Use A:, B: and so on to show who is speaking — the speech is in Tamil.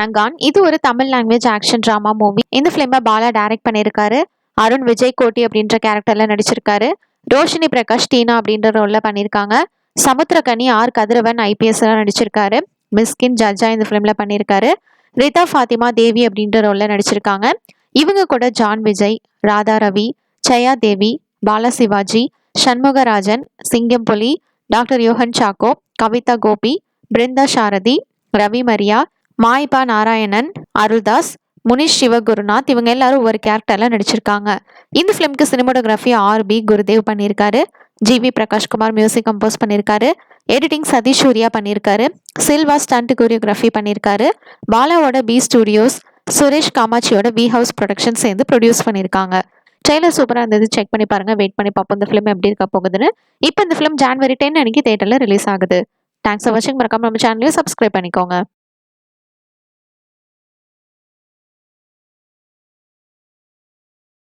A: ரங்கான் இது ஒரு Tamil language action drama movie. இந்த ஃபிலிமை பாலா டைரக்ட் பண்ணியிருக்காரு. அருண் விஜய் கோட்டி அப்படின்ற கேரக்டர்ல நடிச்சிருக்காரு. ரோஷினி பிரகாஷ் டீனா அப்படின்ற ரோல்ல பண்ணியிருக்காங்க. சமுத்திரகனி ஆர் கதிரவன் ஐபிஎஸ் நடிச்சிருக்காரு. மிஸ்கின் ஜட்ஜா இந்த ஃபிலிம்ல பண்ணியிருக்காரு. ரிதா ஃபாத்திமா தேவி அப்படின்ற ரோல்ல நடிச்சிருக்காங்க. இவங்க கூட ஜான் விஜய், ராதா ரவி, ஜெயா தேவி, பாலா சிவாஜி, சண்முகராஜன், சிங்கம்புலி, டாக்டர் யோகன் சாக்கோ, கவிதா கோபி, பிருந்தா சாரதி, ரவி மரியா, மாய்பா நாராயணன், அருள்தாஸ், முனிஷ் சிவகுருநாத் இவங்க எல்லாரும் ஒரு கேரக்டர்ல நடிச்சிருக்காங்க. இந்த ஃபிலிம்க்கு சினிமோட்டோகிராஃபி ஆர்பி குருதேவ் பண்ணியிருக்காரு. ஜிவி பிரகாஷ்குமார் மியூசிக் கம்போஸ் பண்ணியிருக்காரு. எடிட்டிங் சதீஷ் சூர்யா பண்ணியிருக்காரு. சில்வா ஸ்டண்ட் கோரியோகிராஃபி பண்ணியிருக்காரு. பாலாவோட பி ஸ்டுடியோஸ், சுரேஷ் காமாட்சியோட வி ஹவுஸ் ப்ரொடக்ஷன் சேர்ந்து ப்ரொடியூஸ் பண்ணியிருக்காங்க. ட்ரெய்லர் சூப்பராக இருந்தது, செக் பண்ணி பாருங்க. வெயிட் பண்ணி பார்ப்போம் இந்த ஃபிலிம் எப்படி இருக்க போகுதுன்னு. இப்போ இந்த ஃபிலிம் ஜான்வரி 10 அன்னைக்கு தேட்டரில் ரிலீஸ் ஆகுது. தேங்க்ஸ் ஃபார் வாட்சிங். மறக்காம நம்ம சேனலையும் சப்ஸ்கிரைப் பண்ணிக்கோங்க.